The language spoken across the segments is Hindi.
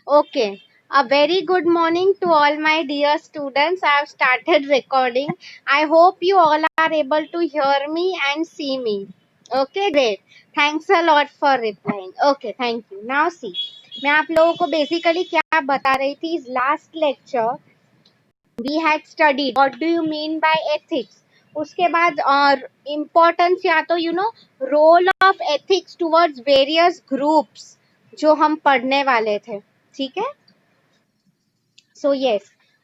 Okay. A very good morning to all my dear students. I have started recording. I hope you all are able to hear me and see me. Okay, great. Thanks a lot for replying. Okay, thank you. Now see, मैं आप लोगों को बेसिकली क्या बता रही थी इस last lecture we had studied what do you mean by ethics. उसके बाद और इम्पोर्टेंस या तो role of ethics towards various groups जो हम पढ़ने वाले थे. ठीक है. So yes,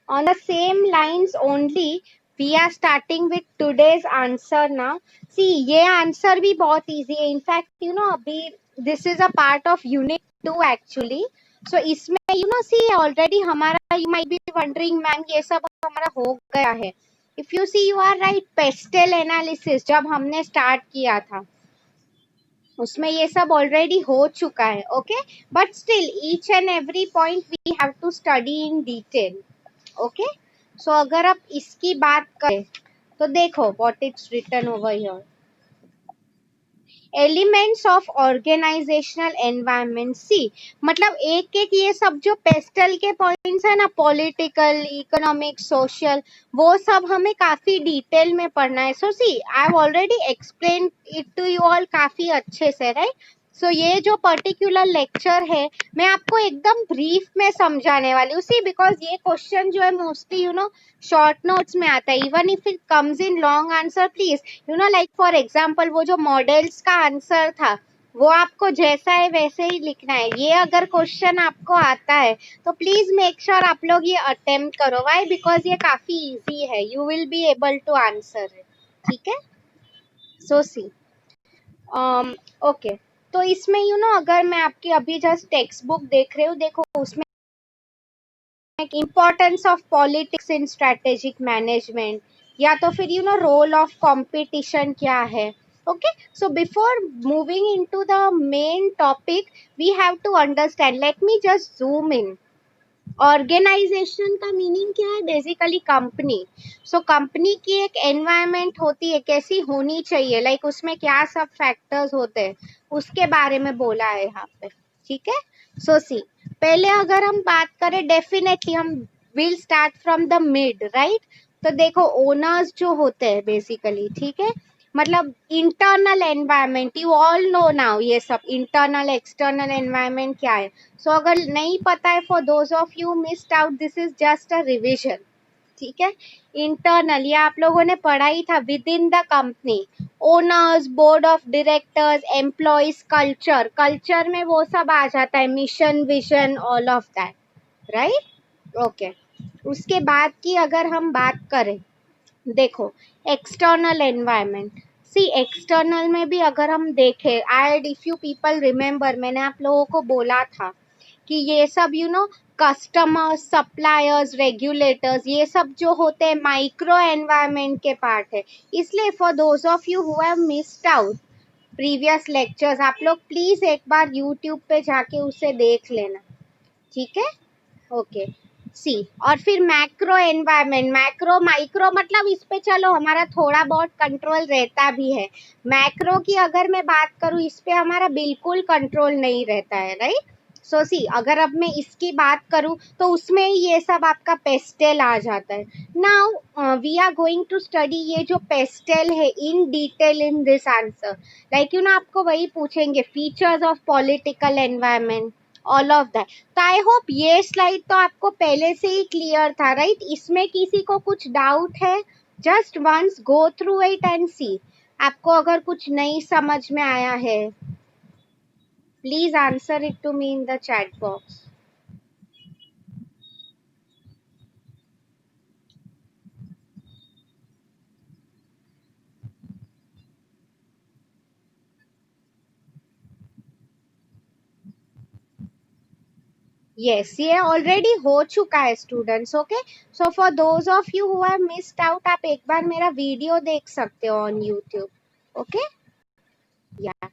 on the same lines only, we are starting with today's answer now. See, ये answer भी बहुत easy है. In fact, अभी this is a part of unit 2 actually. So इसमें see already हमारा you might be wondering ma'am ये सब हमारा हो गया है. If you see you are right, pestle analysis जब हमने start किया था उसमें ये सब ऑलरेडी हो चुका है. Okay, but still each and every point we have to study in detail. Okay, so अगर आप इसकी बात करें तो देखो what it's written over here. Elements of organizational environment. See मतलब एक एक ये सब जो पेस्टल के पॉइंट्स है ना, पॉलिटिकल, इकोनॉमिक, सोशल, वो सब हमें काफी डिटेल में पढ़ना है. So see I have already explain it to you all काफी अच्छे से, राइट. सो ये जो पर्टिकुलर लेक्चर है मैं आपको एकदम ब्रीफ में समझाने वाली हूँ. सी बिकॉज ये क्वेश्चन जो है मोस्टली शॉर्ट नोट्स में आता है. Even if it comes in long answer, please like for example वो जो मॉडल्स का आंसर था वो आपको जैसा है वैसे ही लिखना है. ये अगर क्वेश्चन आपको आता है तो प्लीज मेक श्योर आप लोग ये अटेम्प्ट करो. व्हाई? बिकॉज ये काफी इजी है. You will be able to answer it. ठीक है. सो सी ओके, तो इसमें अगर मैं आपकी अभी जस्ट टेक्स्ट बुक देख रही हूँ, देखो उसमें importance of politics in strategic management, या तो फिर रोल ऑफ कंपटीशन क्या है. Okay, so before moving into the main topic we have to understand. Let me just zoom in. Organisation का मीनिंग क्या है? Basically company. सो कंपनी की एक एनवायरनमेंट होती है, कैसी होनी चाहिए, लाइक उसमें क्या सब फैक्टर्स होते हैं उसके बारे में बोला है यहाँ पे. ठीक है. सो सी पहले अगर हम बात करें, डेफिनेटली हम will start from the mid, right. तो देखो ओनर्स जो होते हैं बेसिकली, ठीक है, मतलब internal environment, you all no now ये सब इंटरनल एक्सटर्नल एनवायरनमेंट क्या है. सो अगर नहीं पता है, for those of you missed out, this is just a revision. ठीक है. इंटरनल ये आप लोगों ने पढ़ा ही था. With in the company, owners, board of directors, employees, culture. Culture में वो सब आ जाता है, mission, vision, all of that, right. Okay, उसके बाद की अगर हम बात करें, देखो एक्सटर्नल एनवायरनमेंट. सी एक्सटर्नल में भी अगर हम देखें, I if you people remember, मैंने आप लोगों को बोला था कि ये सब कस्टमर्स, सप्लायर्स, रेगुलेटर्स, ये सब जो होते हैं माइक्रो एनवायरनमेंट के पार्ट है. इसलिए for those of you who have missed out previous lectures, आप लोग प्लीज एक बार यूट्यूब पे जाके उसे देख लेना. ठीक है. ओके, सी और फिर मैक्रो एनवायरनमेंट. मैक्रो, माइक्रो मतलब इस पे चलो हमारा थोड़ा बहुत कंट्रोल रहता भी है. मैक्रो की अगर मैं बात करूँ, इस पे हमारा बिल्कुल कंट्रोल नहीं रहता है, राइट. सो सी अगर अब मैं इसकी बात करूँ तो उसमें ये सब आपका पेस्टेल आ जाता है. Now we are going to study ये जो पेस्टेल है in detail in this answer. Like आपको वही पूछेंगे, features of political environment, all of that. तो आई होप ये स्लाइड तो आपको पहले से ही क्लियर था, राइट. इसमें किसी को कुछ डाउट है? Just once go through it and see. आपको अगर कुछ नहीं समझ में आया है, please answer it to me in the chat box. Yes, ये ऑलरेडी हो चुका है students. Okay, so for those of you who have missed out, आप एक बार मेरा वीडियो देख सकते हो ऑन यूट्यूब. ओके, या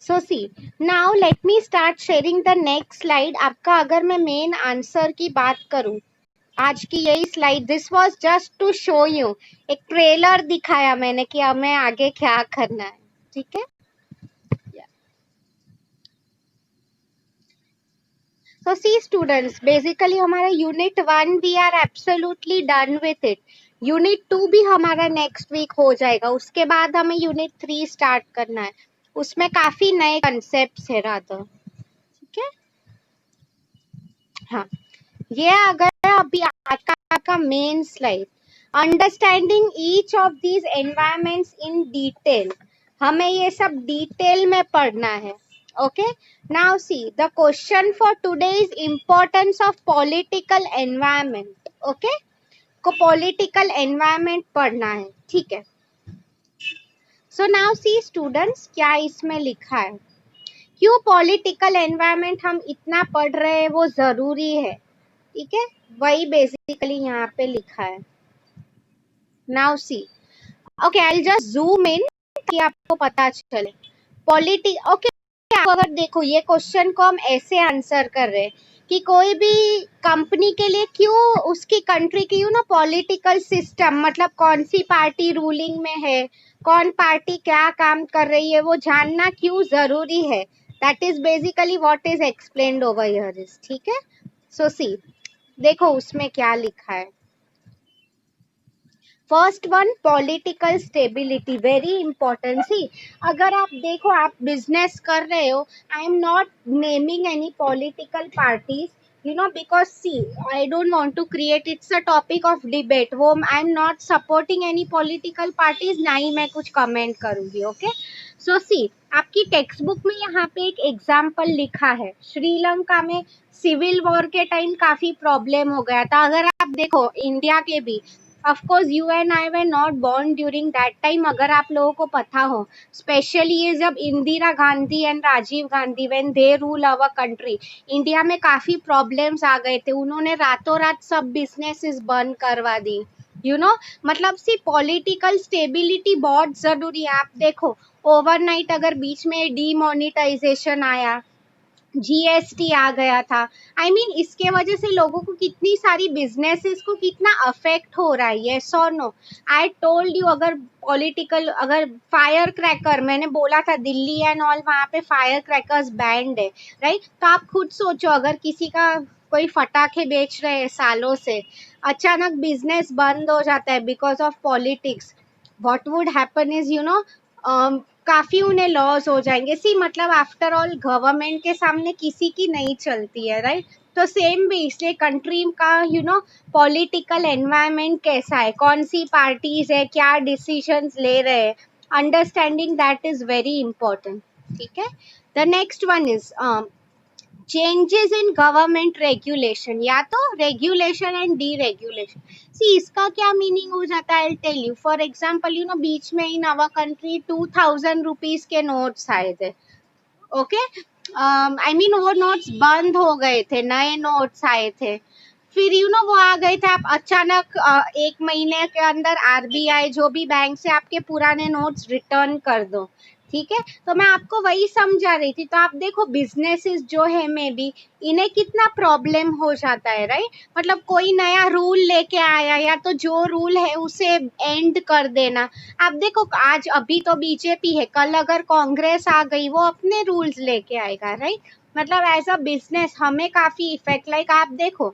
so see now let me start sharing the next slide. आपका अगर मैं मेन आंसर की बात करूं, आज की यही slide, this was just to show you, एक ट्रेलर दिखाया मैंने कि हमें आगे क्या करना है. ठीक है. So see students, basically हमारा unit 1 we are absolutely done with it. Unit 2 भी हमारा नेक्स्ट वीक हो जाएगा. उसके बाद हमें यूनिट 3 स्टार्ट करना है. उसमें काफी नए कंसेप्ट्स है राधा. ठीक है. हाँ, ये आ गया अभी आज का main slide. Understanding each of these environments in detail. हमें ये सब डिटेल में पढ़ना है. Okay. Now see the question for today is importance of political environment. Okay, को पॉलिटिकल एनवायरमेंट पढ़ना है. ठीक है. सो नाउ सी स्टूडेंट्स, क्या इसमें लिखा है, क्यों पॉलिटिकल एनवायरमेंट हम इतना पढ़ रहे हैं, वो जरूरी है. ठीक है, वही बेसिकली यहाँ पे लिखा है. Now see, okay, I will just zoom इन कि आपको पता चले. ओके, अगर देखो ये क्वेश्चन को हम ऐसे आंसर कर रहे हैं कि कोई भी कंपनी के लिए क्यों उसकी कंट्री की ना पॉलिटिकल सिस्टम, मतलब कौन सी पार्टी रूलिंग में है, कौन पार्टी क्या काम कर रही है, वो जानना क्यों जरूरी है. That is basically what is explained over here is. ठीक है. सो सी, देखो उसमें क्या लिखा है. First one, political stability, very important. See, अगर आप देखो, आप बिजनेस कर रहे हो, I am not naming any political parties, you know, because see, I don't want to create, it's a topic of debate, वो I am not supporting any political parties, ना ही मैं कुछ कमेंट करूंगी. ओके. सो सी, आपकी टेक्स्ट बुक में यहाँ पे एक एग्जाम्पल लिखा है. श्रीलंका में सिविल वॉर के टाइम काफी प्रॉब्लम हो गया था. अगर आप देखो इंडिया के भी, of course you and I were not born during that time, अगर आप लोगों को पता हो, स्पेशली ये जब Indira Gandhi and Rajiv Gandhi when they rule our country, India में काफी प्रॉब्लम्स आ गए थे. उन्होंने रातों रात सब बिजनेसेस बंद करवा दी. यू नो, मतलब सी पॉलिटिकल स्टेबिलिटी बहुत जरूरी है. आप देखो, ओवरनाइट अगर बीच में डीमोनेटाइजेशन आया, जीएसटी आ गया था, आई मीन इसके वजह से लोगों को कितनी सारी बिजनेसेस को कितना अफेक्ट हो रहा है. यस और नो, आई टोल्ड यू, अगर पॉलिटिकल, अगर फायर क्रैकर, मैंने बोला था दिल्ली एंड ऑल, वहाँ पे फायर क्रैकर्स बैंड है, राइट. तो आप खुद सोचो, अगर किसी का कोई फटाखे बेच रहे हैं सालों से, अचानक बिजनेस बंद हो जाता है because of politics, what would happen is, you know, काफी उन्हें लॉस हो जाएंगे. सी, मतलब आफ्टर ऑल गवर्नमेंट के सामने किसी की नहीं चलती है, राइट. तो सेम भी इसलिए कंट्री का, यू नो, पॉलिटिकल एनवायरनमेंट कैसा है, कौन सी पार्टीज है, क्या डिसीजंस ले रहे हैं, understanding that is very important. ठीक है. The next one is changes in government regulation, या तो regulation and deregulation. See, इसका क्या मीनिंग हो जाता है, I tell you. For example, you know, बीच में इन आवर कंट्री 2000 रुपीज के नोट्स आए थे. ओके. आई मीन वो नोट्स बंद हो गए थे, नए नोट्स आए थे. फिर यू नो वो आ गए थे, आप अचानक 1 महीने के अंदर आरबीआई जो भी बैंक से आपके पुराने नोट्स रिटर्न कर दो. ठीक है. तो मैं आपको वही समझा रही थी. तो आप देखो बिजनेसेस जो है मे बी, इन्हें कितना प्रॉब्लम हो जाता है, राइट. मतलब कोई नया रूल लेके आया, या तो जो रूल है उसे एंड कर देना. आप देखो आज अभी तो बीजेपी है, कल अगर कांग्रेस आ गई, वो अपने रूल्स लेके आएगा, राइट. मतलब एज अ बिजनेस हमें काफी इफेक्ट, लाइक आप देखो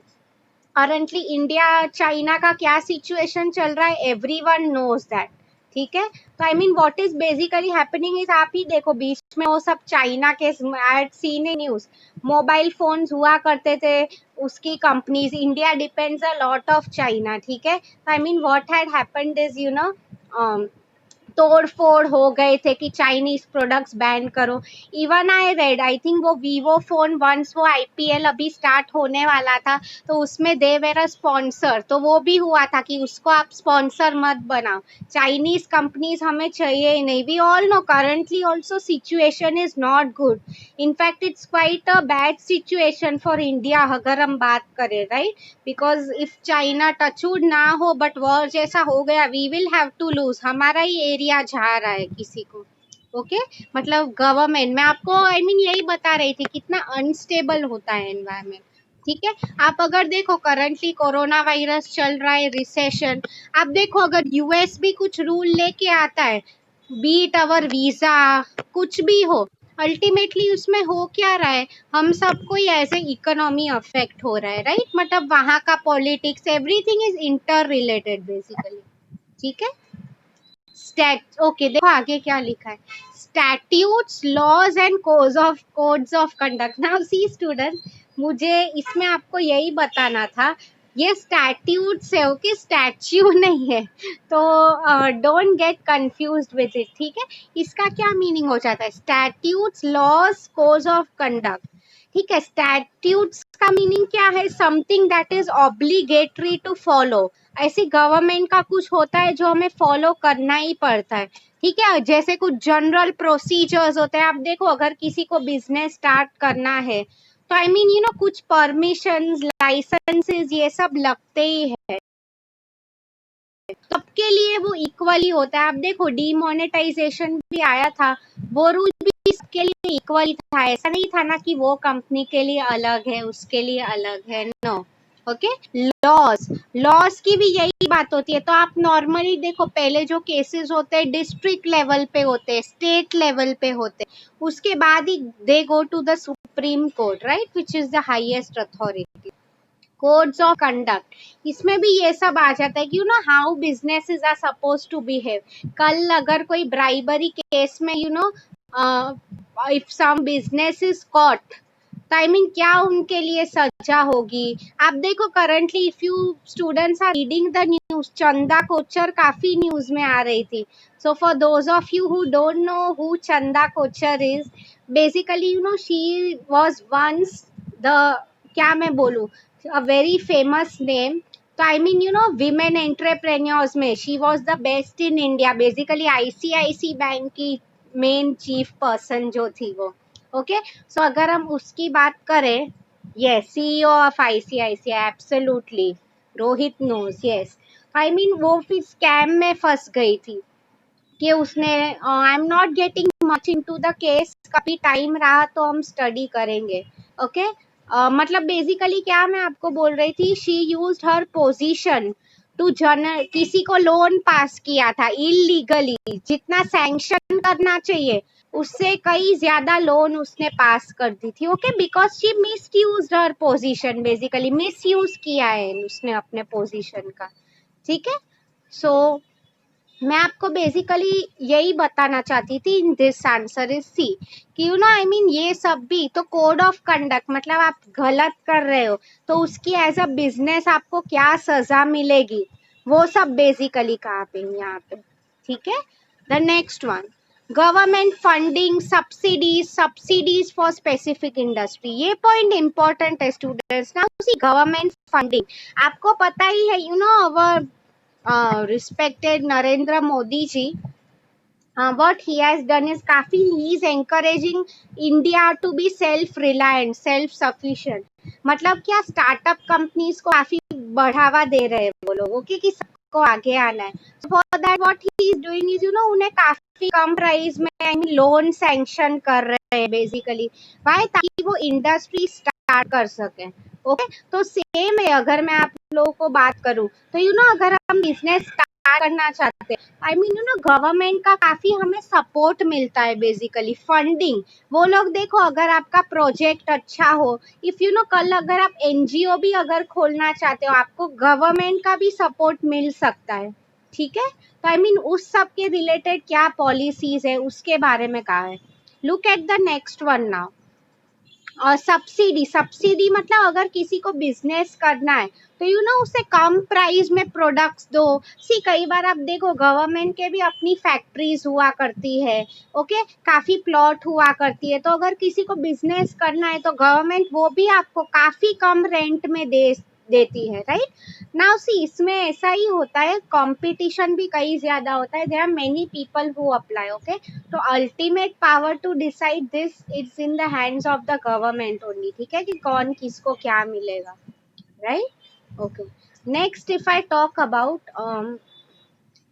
करंटली इंडिया चाइना का क्या सिचुएशन चल रहा है, एवरीवन नोज दैट. ठीक है. तो I mean what is basically happening is, आप ही देखो बीच में वो सब चाइना के, I had seen A news, mobile phones हुआ करते थे उसकी companies, India depends a lot of China. ठीक है. तो I mean what had happened is, you know, तोड़ फोड़ हो गए थे कि चाइनीज प्रोडक्ट्स बैन करो. Even I read, I think वो वीवो फोन, वंस वो आईपीएल अभी स्टार्ट होने वाला था, तो उसमें दे वेर अ स्पॉन्सर, तो वो भी हुआ था कि उसको आप स्पॉन्सर मत बनाओ, चाइनीज कंपनीज हमें चाहिए ही नहीं. We all know currently also situation is not good. In fact it's quite a bad situation for India अगर हम बात करें, right. Because if China touchwood ना हो बट वॉर जैसा हो गया, we will have to lose, हमारा ही एरिया जा रहा है किसी को. ओके. मतलब गवर्नमेंट, मैं आपको आई मीन यही बता रही थी कितना अनस्टेबल होता है एनवायरमेंट. ठीक है. आप अगर देखो करंटली कोरोना वायरस चल रहा है, रिसेशन, आप देखो अगर यूएस भी कुछ रूल लेके आता है, बीट अवर वीजा, कुछ भी हो, अल्टीमेटली उसमें हो क्या रहा है, हम सबको ही एज ए इकोनॉमी अफेक्ट हो रहा है, राइट? मतलब वहां का politics, everything is inter related basically, ठीक है। स्टैट ओके, देखो आगे क्या लिखा है, statutes laws and codes of conduct. Now see student, मुझे इसमें आपको यही बताना था, ये स्टैट्यूट्स है, ओके, स्टैच्यू नहीं है, तो don't get confused with it, ठीक है। इसका क्या मीनिंग हो जाता है, statutes laws codes of conduct, ठीक है। स्टैट्यूट्स का मीनिंग क्या है, something that is obligatory to follow, ऐसी गवर्नमेंट का कुछ होता है जो हमें फॉलो करना ही पड़ता है, ठीक है। जैसे कुछ जनरल प्रोसीजर्स होते हैं, आप देखो अगर किसी को बिजनेस स्टार्ट करना है तो आई मीन यू नो कुछ परमिशंस, लाइसेंसेस, ये सब लगते ही है, सबके लिए वो इक्वली होता है। आप देखो डीमोनेटाइजेशन भी आया था, वो रूल भी सबके लिए इक्वली था, ऐसा नहीं था ना कि वो कंपनी के लिए अलग है, उसके लिए अलग है, नो। ओके, लॉस, लॉस की भी यही बात होती है। तो आप नॉर्मली देखो, पहले जो केसेस होते हैं डिस्ट्रिक्ट लेवल पे होते हैं, स्टेट लेवल पे होते हैं, उसके बाद ही they go to the supreme court, right, which is the highest authority. Codes of conduct, इसमें भी ये सब आ जाता है कि you know how businesses are suppose to behave. कल अगर कोई ब्राइबरी केस में you know if some business is caught, तो आई मीन क्या उनके लिए सजा होगी। आप देखो currently if you students are reading the news, Chanda Kochhar काफी न्यूज में आ रही थी। So for those of you who don't know who Chanda Kochhar is, basically you know she was once the, क्या मैं बोलूं, a very famous name। तो I mean you know women entrepreneurs में she was the best in India, basically ICICI bank की मेन चीफ पर्सन जो थी वो, ओके। सो अगर हम उसकी बात करें, yes, CEO of ICICI, absolutely, Rohit knows, yes. I mean वो फिर स्कैम में फंस गई थी कि उसने, I am not getting much into the case, कभी टाइम रहा तो हम स्टडी करेंगे, ओके। मतलब बेसिकली क्या मैं आपको बोल रही थी, she used her position to gain, किसी को लोन पास किया था इलीगली, जितना सैंक्शन करना चाहिए उससे कई ज्यादा लोन उसने पास कर दी थी, okay, because she miss use her position, basically miss use किया है उसने अपने पोजीशन का, ठीक है। सो मैं आपको बेसिकली यही बताना चाहती थी in this answer is see, कि यू नो आई मीन ये सब भी तो कोड ऑफ कंडक्ट, मतलब आप गलत कर रहे हो तो उसकी एज अ बिजनेस आपको क्या सजा मिलेगी, वो सब बेसिकली कहा पे यहाँ पे, ठीक है। The next one, government funding, subsidies, subsidies for specific industry, ये पॉइंट इंपॉर्टेंट है स्टूडेंट्स ना। उसी गवर्नमेंट फंडिंग, आपको पता ही है, you know our respected Narendra Modi ji, what he has done is काफी he is encouraging India to be self reliant, self sufficient। मतलब क्या, स्टार्टअप कंपनीज को काफी बढ़ावा दे रहे हैं वो लोग, ओके, कि सबको आगे आना है। For that what he is doing is you know उन्हें काफी कम प्राइस में आई मीन लोन सैंक्शन कर रहे हैं बेसिकली, वाई, ताकि वो इंडस्ट्री स्टार्ट कर सके, ओके। तो सेम है, अगर मैं आप लोगों को बात करूं तो यू नो अगर हम बिजनेस स्टार्ट करना चाहते हैं, आई मीन यू नो गवर्नमेंट का काफी हमें सपोर्ट मिलता है, बेसिकली फंडिंग। वो लोग देखो अगर आपका प्रोजेक्ट अच्छा हो, इफ यू नो कल अगर आप एनजीओ भी अगर खोलना चाहते हो, आपको गवर्नमेंट का भी सपोर्ट मिल सकता है, ठीक है। तो आई मीन उस सब के रिलेटेड क्या पॉलिसीज है उसके बारे में कहा है। Look at the next one now, और सब्सिडी, सब्सिडी मतलब अगर किसी को बिजनेस करना है तो यू नो उसे कम प्राइस में प्रोडक्ट्स दो। सी कई बार आप देखो गवर्नमेंट के भी अपनी फैक्ट्रीज हुआ करती है, ओके, काफी प्लॉट हुआ करती है, तो अगर किसी को बिजनेस करना है तो गवर्नमेंट वो भी आपको काफी कम रेंट में देती है, राइट। नाउ सी इसमें ऐसा ही होता है, कंपटीशन भी कई ज्यादा होता है, there are many people who apply, okay. तो ultimate power to decide this it's in the hands of the government only, ठीक है, कि कौन किसको क्या मिलेगा, right, okay. Next if I talk about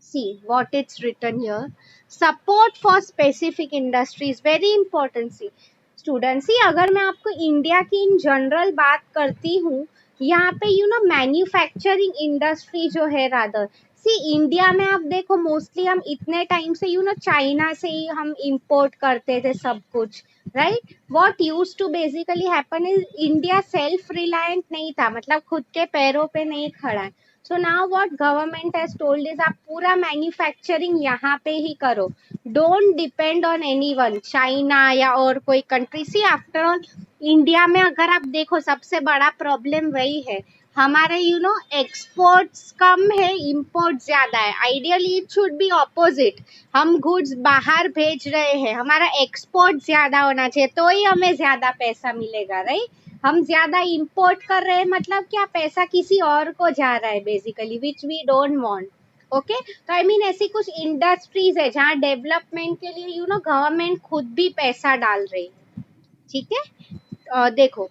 see what it's written here, support for specific industries, very important। see students, see अगर मैं आपको इंडिया की इन जनरल बात करती हूँ, यहाँ पे यू नो मैन्युफैक्चरिंग इंडस्ट्री जो है, रादर सी इंडिया में आप देखो मोस्टली हम इतने टाइम से चाइना से ही हम इंपोर्ट करते थे सब कुछ, right. What use to basically happen is India self reliant नहीं था, मतलब खुद के पैरों पे नहीं खड़ा है। So now what government has told is आप पूरा मैन्युफैक्चरिंग यहाँ पे ही करो, don't depend on anyone, China या और कोई कंट्री। सी आफ्टर ऑल इंडिया में अगर आप देखो सबसे बड़ा प्रॉब्लम वही है, हमारे एक्सपोर्ट्स कम है, इंपोर्ट ज्यादा है। Ideally it should be opposite, हम गुड्स बाहर भेज रहे हैं, हमारा एक्सपोर्ट ज्यादा होना चाहिए तो ही हमें ज्यादा पैसा मिलेगा, राइट। हम ज्यादा इंपोर्ट कर रहे हैं मतलब क्या, पैसा किसी और को जा रहा है basically, which we don't want. Okay, तो आई मीन ऐसी कुछ इंडस्ट्रीज है जहाँ डेवलपमेंट के लिए गवर्नमेंट खुद भी पैसा डाल रही है, ठीक है। देखो,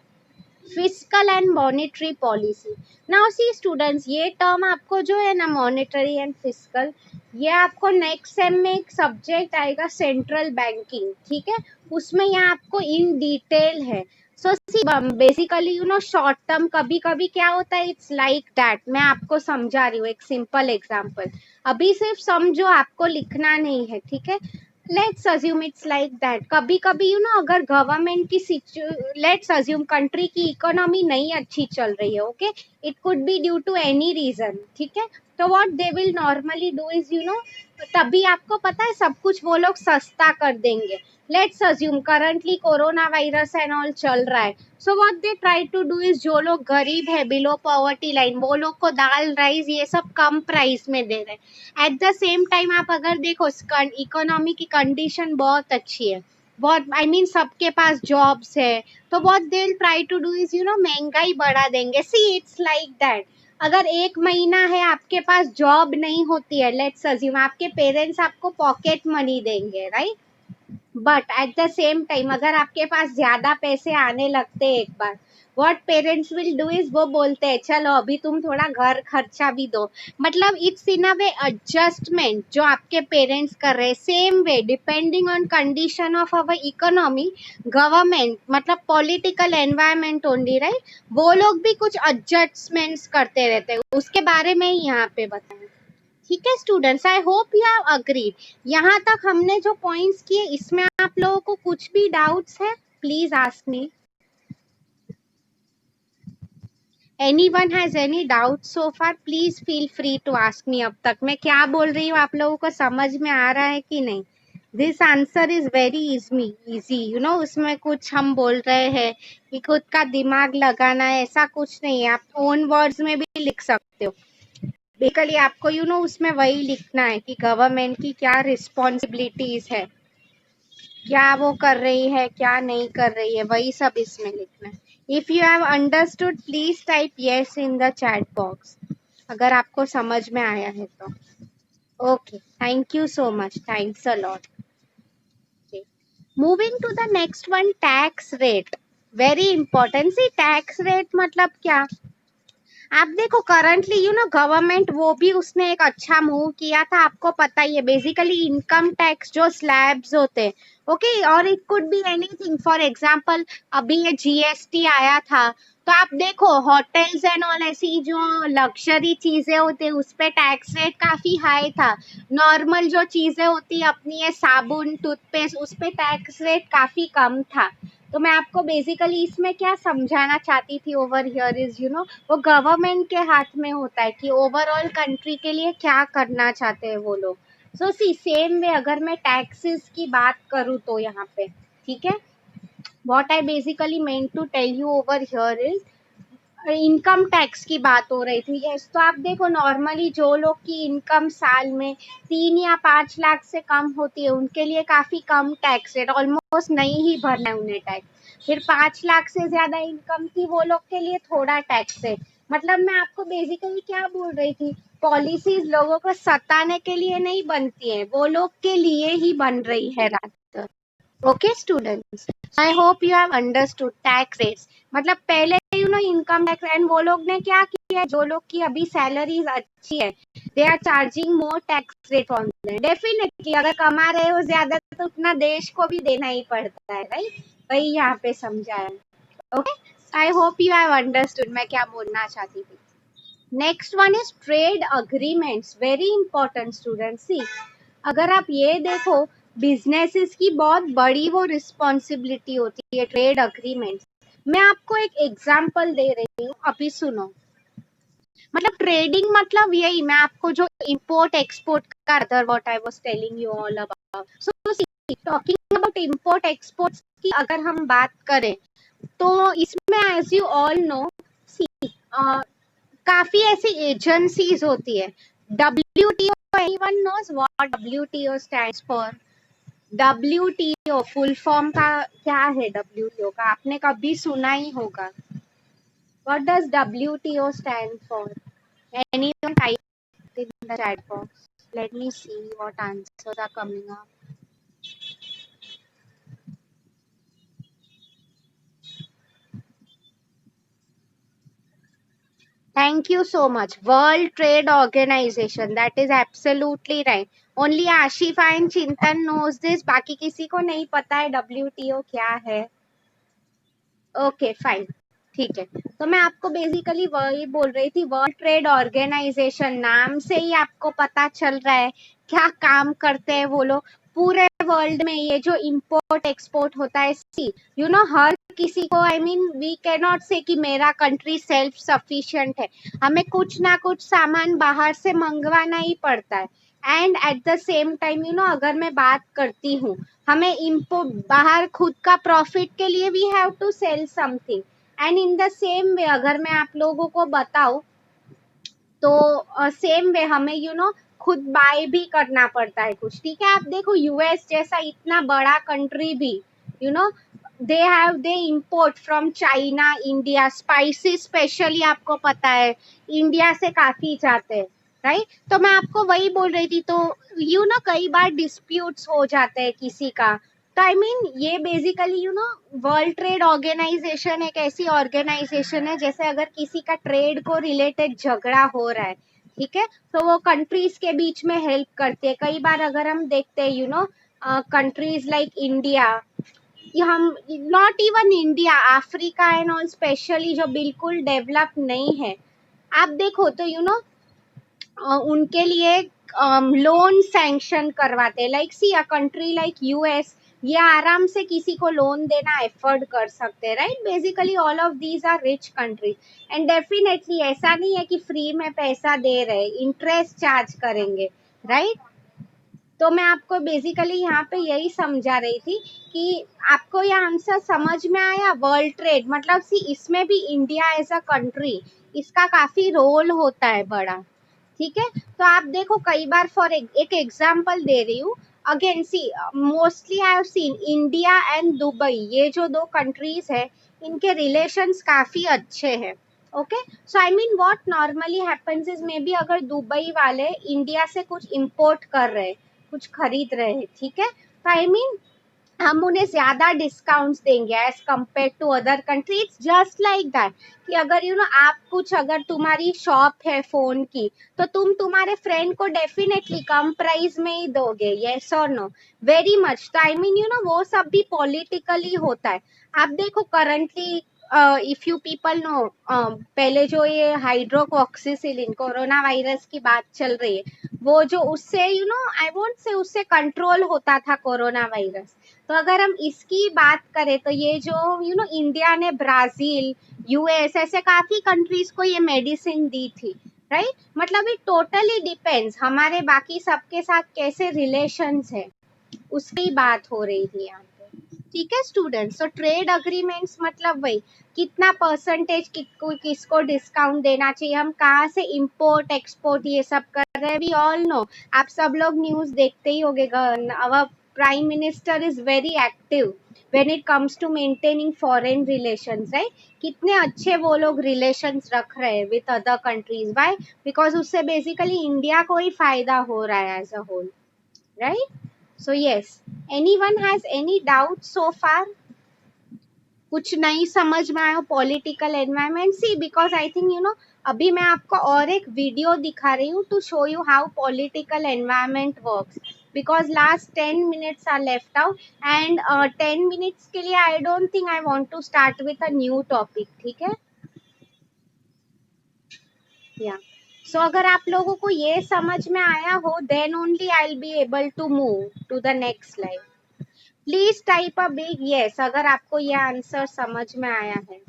physical and monetary policy. Now see students, ये टर्म आपको जो है ना मॉनेटरी एंड फिजिकल, ये आपको नेक्स्ट सेम में एक सब्जेक्ट आएगा सेंट्रल बैंकिंग, ठीक है। उसमें यहाँ आपको इन डिटेल है। So see basically short term कभी कभी क्या होता है, इट्स लाइक दैट। मैं आपको समझा रही हूँ एक सिंपल एग्जांपल, अभी सिर्फ समझो, आपको लिखना नहीं है, ठीक है। Let's assume it's like that, कभी कभी अगर गवर्नमेंट की लेट्स अज्यूम कंट्री की इकोनॉमी नहीं अच्छी चल रही है, okay, it could be due to any reason, ठीक है। तो what they will normally do is तभी आपको पता है सब कुछ वो लोग सस्ता कर देंगे। Let's assume currently corona virus and all चल रहा है, so what they try to do is जो लोग गरीब है बिलो पॉवर्टी लाइन, वो लोग को दाल राइस ये सब कम प्राइस में दे रहे हैं। एट द सेम टाइम आप अगर देखो इकोनॉमी की कंडीशन बहुत अच्छी है, बहुत आई मीन सबके पास जॉब्स है, तो what they will try to do is महंगाई बढ़ा देंगे। सी इट्स लाइक दैट, अगर एक महीना है आपके पास जॉब नहीं होती है, लेट्स अज्यूम आपके पेरेंट्स आपको पॉकेट मनी देंगे, right. But at the same time अगर आपके पास ज्यादा पैसे आने लगते हैं एक बार, what parents will do is वो बोलते हैं चलो अभी तुम थोड़ा घर खर्चा भी दो। मतलब it's in a way adjustment जो आपके पेरेंट्स कर रहे हैं, same way depending on condition of our economy, government मतलब पॉलिटिकल एनवायरमेंट ओनली, राइट, वो लोग भी कुछ एडजस्टमेंट्स करते रहते हैं, उसके बारे में ही यहाँ पे बताएं। ठीक है students, I hope you have agreed. यहाँ तक हमने जो पॉइंट्स किए इसमें आप लोगों को कुछ भी डाउट्स है, please ask me. Anyone has any doubt so far, please feel free to ask me. अब तक मैं क्या बोल रही हूँ आप लोगों को समझ में आ रहा है कि नहीं? This answer is very easy, उसमें कुछ हम बोल रहे हैं कि खुद का दिमाग लगाना है ऐसा कुछ नहीं है, आप ओन वर्ड्स में भी लिख सकते हो। बेसिकली आपको उसमें वही लिखना है कि गवर्नमेंट की क्या रिस्पॉन्सिबिलिटीज है, क्या वो कर रही है क्या नहीं कर रही है, वही सब इसमें लिखना है। If you have understood please type yes in the chat box, अगर आपको समझ में आया है तो। Okay, thank you so much, thanks a lot. Moving to the next one, tax rate, very important. See tax rate मतलब क्या, आप देखो करंटली गवर्नमेंट वो भी उसने एक अच्छा मूव किया था, आपको पता ही है, बेसिकली इनकम टैक्स जो स्लैब्स होते हैं, ओके, और it could be anything, for example अभी ये जीएसटी आया था, तो आप देखो होटल्स एंड ऑल ऐसी जो लग्जरी चीजें होती है उस पे टैक्स रेट काफी हाई था। नॉर्मल जो चीजें होती है अपनी ये साबुन टूथपेस्ट, उस पे टैक्स रेट काफी कम था। तो मैं आपको बेसिकली इसमें क्या समझाना चाहती थी ओवर हियर इज वो गवर्नमेंट के हाथ में होता है कि ओवरऑल कंट्री के लिए क्या करना चाहते हैं वो लोग। सो सी सेम वे अगर मैं टैक्सेस की बात करूँ तो यहाँ पे, ठीक है, what I basically meant to tell you over here is income tax की बात हो रही थी। यस, तो आप देखो नॉर्मली जो लोग की इनकम साल में 3 या 5 लाख से कम होती है उनके लिए काफी कम टैक्स रेट, ऑलमोस्ट नहीं ही भरना है उन्हें टैक्स। फिर 5 लाख से ज्यादा इनकम थी वो लोग के लिए थोड़ा टैक्स है। मतलब मैं आपको बेसिकली क्या बोल रही थी, पॉलिसीज लोगों को सताने के लिए नहीं बनती है, वो लोग के लिए ही बन रही है रात। Okay students, I hope you have understood tax rates. मतलब पहले इनकम टैक्स, एंड वो लोग ने क्या किया, जो लोग की अभी सैलरीज अच्छी है they are charging more tax rate on them. Definitely अगर कमा रहे हो ज्यादा तो उतना देश को भी देना ही पड़ता है, राइट, वही यहाँ पे समझाया। Okay, I hope you have understood मैं क्या बोलना चाहती थी। Next one is trade agreements, very important student. See, अगर आप ये देखो, बिजनेसेस की बहुत बड़ी वो रिस्पॉन्सिबिलिटी होती है ट्रेड अग्रीमेंट्स। मैं आपको एक एग्जांपल दे रही हूँ, अभी सुनो। मतलब ट्रेडिंग मतलब यही, मैं आपको जो इंपोर्ट एक्सपोर्ट का other what I was telling you all about. So talking about import export की अगर हम बात करें, तो इसमें as you all know, see, काफी ऐसी एजेंसीज होती है। WTO, anyone knows what WTO stands for? WTO full form का क्या है? WTO का आपने कभी सुना ही होगा। What does WTO stand for? Anyone type in the chat box. Let me see what answers are coming up. Thank you so much. World Trade Organization. That is absolutely right. Only Ashifa and Chintan knows this. बाकी किसी को नहीं पता है WTO क्या है। ओके फाइन, ठीक है। तो मैं आपको बेसिकली वही बोल रही थी, वर्ल्ड ट्रेड ऑर्गेनाइजेशन नाम से ही आपको पता चल रहा है क्या काम करते हैं वो लोग। पूरे वर्ल्ड में ये जो इंपोर्ट एक्सपोर्ट होता है, सी यू नो, हर किसी को, I mean we can not say कि मेरा कंट्री सेल्फ सफिशिएंट है। हमें कुछ ना कुछ सामान बाहर से मंगवाना ही पड़ता है। And eight the same time, you know, अगर मैं बात करती हूँ, हमें इम्पोर्ट बाहर खुद का प्रॉफिट के लिए we have to sell something. And in the same way अगर मैं आप लोगों को बताऊं, तो सेम वे हमें यू नो खुद बाय भी करना पड़ता है कुछ। ठीक है, आप देखो यूएस जैसा इतना बड़ा कंट्री भी, you know, they import from China, India. Spices specially आपको पता है इंडिया से काफी जाते हैं, राइट? तो मैं आपको वही बोल रही थी। तो यू नो कई बार डिस्प्यूट्स हो जाते हैं किसी का। तो आई मीन ये basically you know, world trade organisation एक ऐसी ऑर्गेनाइजेशन है, जैसे अगर किसी का ट्रेड को रिलेटेड झगड़ा हो रहा है, ठीक है, तो वो कंट्रीज के बीच में हेल्प करती है। कई बार अगर हम देखते हैं, you know, countries like India, हम not even India, Africa and all specially जो बिल्कुल डेवलप नहीं है, आप देखो तो यू नो उनके लिए लोन सैंक्शन करवाते हैं। Like see, a country like US, ये आराम से किसी को लोन देना एफर्ड कर सकते हैं, right? Basically all of these are rich countries. And definitely ऐसा नहीं है कि फ्री में पैसा दे रहे, इंटरेस्ट चार्ज करेंगे, राइट? तो मैं आपको बेसिकली यहाँ पे यही समझा रही थी कि आपको ये आंसर समझ में आया। वर्ल्ड ट्रेड मतलब सी, इसमें भी इंडिया एज अ कंट्री, इसका काफी रोल होता है बड़ा। ठीक है, तो आप देखो कई बार, फॉर एक एग्जांपल दे रही हूँ। Again see, mostly I have seen India and Dubai, ये जो दो कंट्रीज है, इनके रिलेशंस काफी अच्छे हैं। Okay, so I mean what normally happens is, may be अगर दुबई वाले इंडिया से कुछ इंपोर्ट कर रहे, कुछ खरीद रहे हैं, ठीक है, तो आई मीन हम उन्हें ज्यादा डिस्काउंट्स देंगे as compare to other country. It's just like that कि अगर यू नो आप कुछ, अगर तुम्हारी शॉप है फोन की, तो तुम तुम्हारे फ्रेंड को डेफिनेटली कम प्राइस में ही दोगे, यस और नो? Very much. तो आई मीन यू नो वो सब भी पॉलिटिकली होता है। आप देखो currently, if you people know, पहले जो ये हाइड्रोक्सिसिलिन कोरोना वायरस की बात चल रही है, वो जो उससे you know I won't say उससे कंट्रोल होता था कोरोना वायरस। तो अगर हम इसकी बात करें, तो ये जो यू नो इंडिया ने ब्राजील, यूएस ऐसे काफी कंट्रीज को ये मेडिसिन दी थी, राइट? मतलब इट टोटली डिपेंड्स हमारे बाकी सबके साथ कैसे रिलेशंस है, उसकी बात हो रही थी यहाँ पे। ठीक है स्टूडेंट्स, तो ट्रेड अग्रीमेंट्स मतलब वही, कितना परसेंटेज किसको डिस्काउंट देना चाहिए, हम कहाँ से इंपोर्ट एक्सपोर्ट ये सब कर रहे हैं, वी ऑल नो। आप सब लोग न्यूज देखते ही होंगे, our prime minister is very active when it comes to maintaining foreign relations, right? कितने अच्छे वो लोग रिलेशंस रख रहे हैं with other countries. Why? Because उससे बेसिकली इंडिया को ही फायदा हो रहा है as a whole, right? So yes, anyone has any doubt so far? कुछ नहीं समझ में आया political environment? See, because I think you know, अभी मैं आपको और एक वीडियो दिखा रही हूँ to show you how political environment works, because last 10 minutes are left out. And 10 minutes के लिए I don't think I want to start with a new topic, ठीक है? या सो अगर आप लोगों को ये समझ में आया हो, then only I will be able to move to the next slide. Please type a big yes अगर आपको ये आंसर समझ में आया है.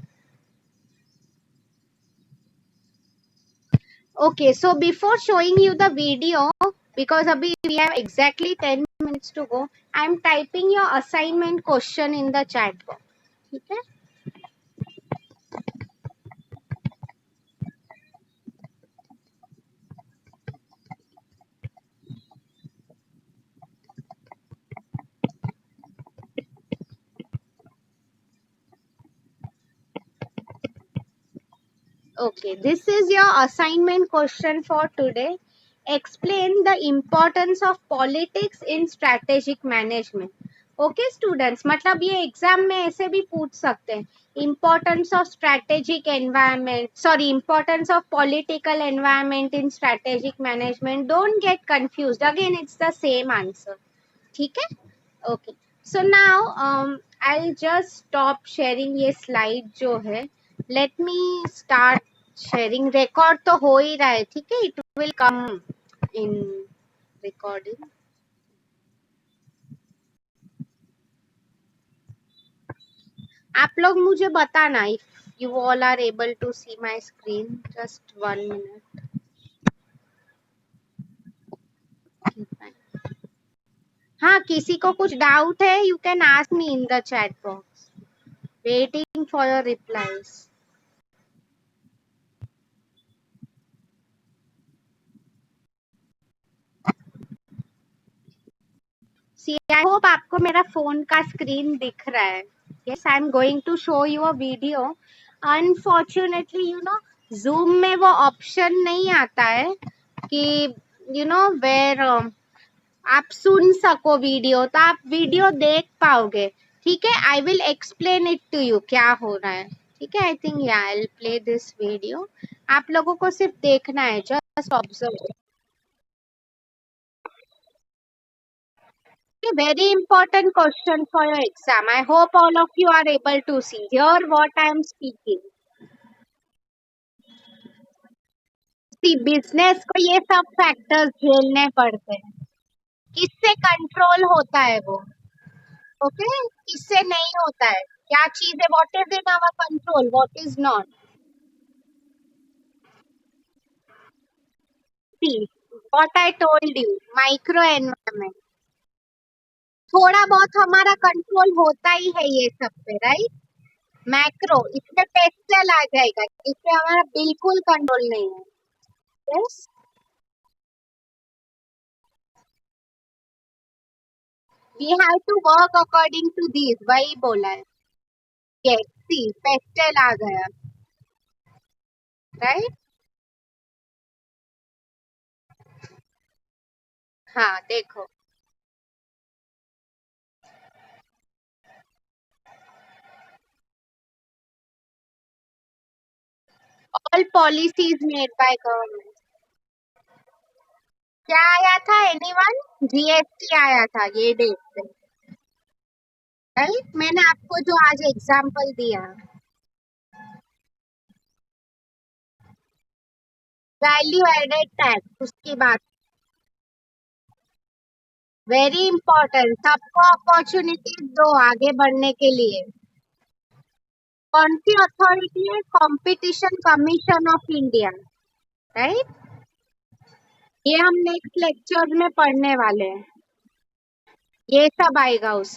Okay, so before showing you the video, because abhi we have exactly 10 minutes to go, I'm typing your assignment question in the chat box. ठीक है? Okay, this is your assignment question for today. Explain the importance of politics in strategic management. Okay, students, मतलब ये एग्जाम में ऐसे भी पूछ सकते हैं. Importance of strategic environment, sorry, importance of political environment in strategic management. Don't get confused. Again, it's the same answer. ठीक है? Okay. So now I'll just stop sharing ये slide जो है. Let me start sharing. Record तो हो ही रहा है, ठीक है? It will come in recording. आप लोग मुझे बताना if you all are able to see my screen. Just 1 minute. हाँ, किसी को कुछ डाउट है, you can ask me in the chat box. Waiting for your replies. See, I hope आपको मेरा फोन का स्क्रीन दिख रहा है. Yes, I am going to show you a video. Unfortunately, you know, Zoom में वो ऑप्शन नहीं आता है कि where आप सुन सको वीडियो, तो आप वीडियो देख पाओगे. ठीक है, I will explain it to you क्या हो रहा है. ठीक है, आई थिंक या I will play this video. आप लोगों को सिर्फ देखना है, just observe. A very important question for your exam. I hope all of you are able to see. Hear what I am speaking. See, business को ये सब फैक्टर्स झेलने पड़ते हैं. किससे कंट्रोल होता है वो? ओके, किससे नहीं होता है? क्या चीज है? What is in our control, what is not? See, what I told you, micro environment. थोड़ा बहुत हमारा कंट्रोल होता ही है ये सब पे, राइट? मैक्रो, इसमें पेस्टल आ जाएगा, इसमें हमारा बिल्कुल कंट्रोल नहीं है. Yes, we have to work according to these. वही बोला है. Yes, see, पेस्टल आ गया, राइट? हाँ, देखो. All policies made by government. क्या आया था? एनीवन? जीएसटी आया था ये डेट पे, राइट? मैंने आपको जो आज एग्जांपल दिया, वैल्यू एडेड टैक्स, उसकी बात. Very important. सबको अपॉर्चुनिटीज दो आगे बढ़ने के लिए. कौन सी अथॉरिटी है? Competition commission of India, right? ये हम नेक्स्ट लेक्चर में पढ़ने वाले हैं. ये सब आएगा उस.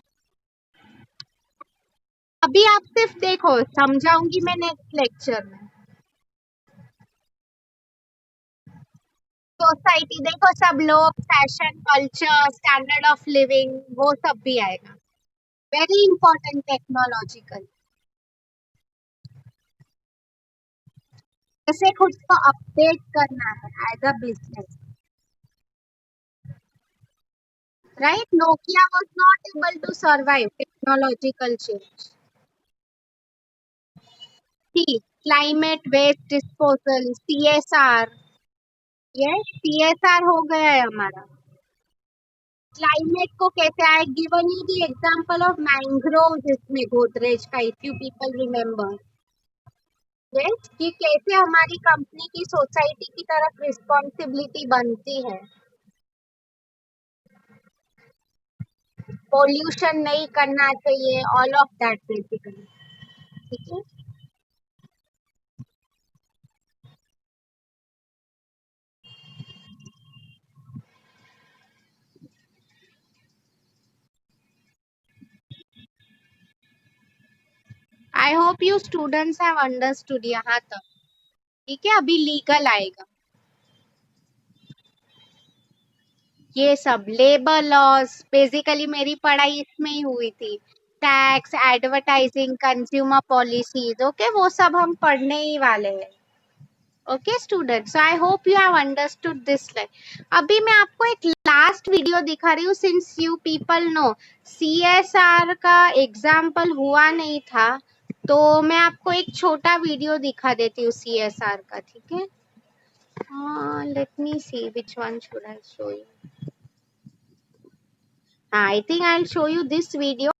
अभी आप सिर्फ देखो, समझाऊंगी मैं नेक्स्ट लेक्चर में. सोसाइटी देखो, सब लोग, fashion, culture, standard of living, वो सब भी आएगा. Very important. टेक्नोलॉजिकल, जैसे खुद को अपडेट करना है as a business, right? Nokia was not able to survive technological change. See, climate waste disposal, CSR. Yes, CSR हो गया है हमारा. क्लाइमेट को कैसे, I given you the example of mangrove, इसमें गोदरेज का, if you people remember. Yes, कि कैसे हमारी कंपनी की सोसाइटी की तरफ रिस्पॉन्सिबिलिटी बनती है, पोल्यूशन नहीं करना चाहिए, ऑल ऑफ दैट बेसिकली। ठीक है। आई hope you students have understood यहाँ तक। ठीक है, अभी लीगल आएगा। ये सब लेबर लॉज, बेसिकली मेरी पढ़ाई इसमें ही हुई थी। Tax, advertising, consumer policies, okay, वो सब हम पढ़ने ही वाले हैं। Okay students, I hope you have understood this line. अभी मैं आपको एक लास्ट वीडियो दिखा रही हूँ, since you people know CSR का एग्जाम्पल हुआ नहीं था, तो मैं आपको एक छोटा वीडियो दिखा देती हूँ सीएसआर का। ठीक है, let me see which one should I show you. I think I will show you this video.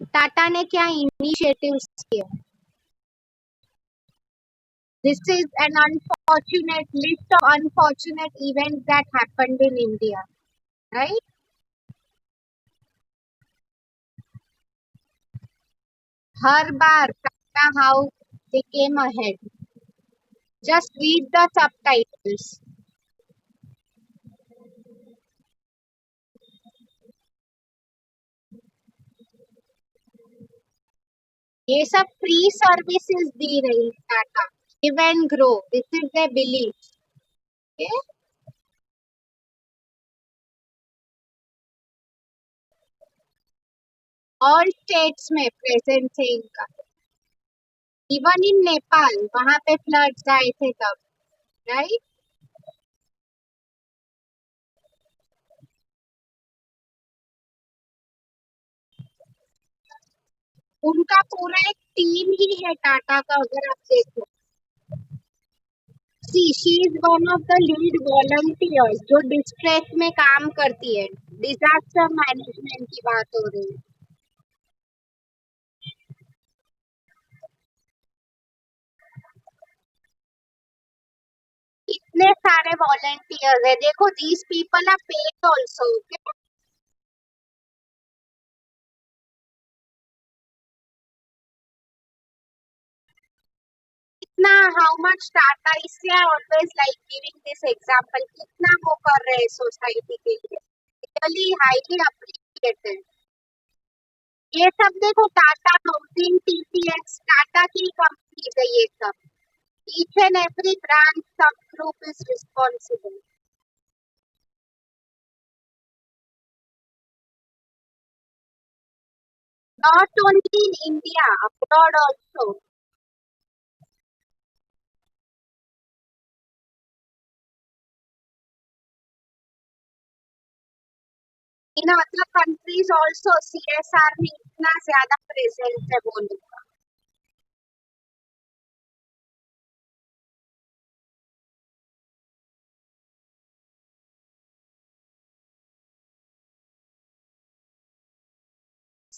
Tata ने क्या इनिशिएटिव्स किए। This is an unfortunate list of unfortunate events that happened in India, right? Her bar Tata House they came ahead. Just read the subtitles. ये सब फ्री सर्विसेज दी रही Tata. Give and grow. This is their belief. Okay? All states में present है इनका। Even in Nepal, वहाँ पे floods आए थे तब, right? उनका पूरा एक टीम ही है टाटा का, अगर आप देखो। See, she is one of the lead volunteers जो डिस्ट्रेस में काम करती है। डिजास्टर मैनेजमेंट की बात हो रही है। इतने सारे वॉलंटियर्स है, देखो these people are paid also. कितना, हाउ मच टाटा, इससे I always like giving this example, कितना वो कर रहे हैं सोसाइटी के लिए, रियली हाईली अप्रिशिएटेड। ये सब देखो, टाटा हाउसिंग, टीसीएस, टाटा की कंपनी है ये सब। Each and every branch subgroup is responsible. Not only in India, abroad also. In other countries also CSR में इतना ज़्यादा present है वो लोग का।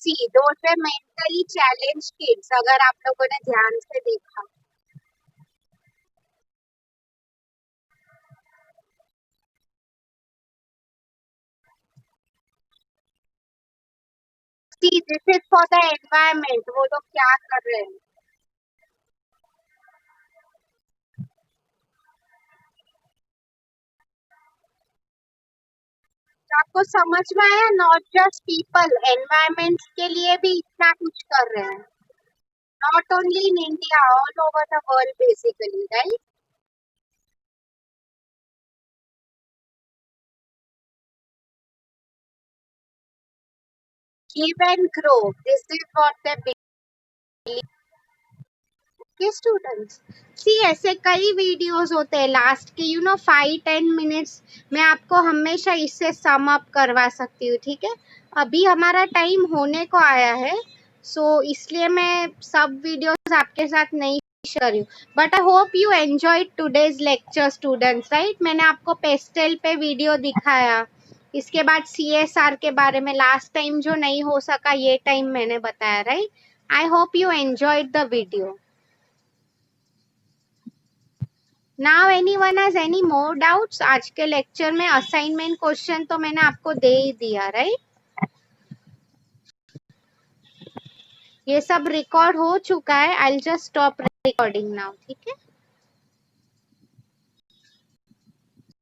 See, those were mentally challenged kids, अगर आप लोगों ने ध्यान से देखा। See, this is for the environment, वो लोग क्या कर रहे हैं। तो आपको समझ में आया, नॉट जस्ट पीपल, एनवायरमेंट के लिए भी इतना कुछ कर रहे हैं। Not only in India, all over the world basically, right? Give and grow. This is what they believe. Okay, students. See, ऐसे कई वीडियोस होते हैं लास्ट के, 5-10 मिनट्स मैं आपको हमेशा इससे सम अप करवा सकती हूँ। ठीक है, अभी हमारा टाइम होने को आया है, सो इसलिए मैं सब वीडियोस आपके साथ नहीं शेयर कर रही हूँ। But I hope you enjoy today's lecture students, right? मैंने आपको पेस्टल पे वीडियो दिखाया, इसके बाद सीएसआर के बारे में लास्ट टाइम जो नहीं हो सका ये टाइम मैंने बताया, right? I hope you enjoyed the video. Now anyone has any more doubts? आज के लेक्चर में असाइनमेंट क्वेश्चन तो मैंने आपको दे ही दिया, राइट? ये सब रिकॉर्ड हो चुका है. I'll just stop recording now. ठीक है?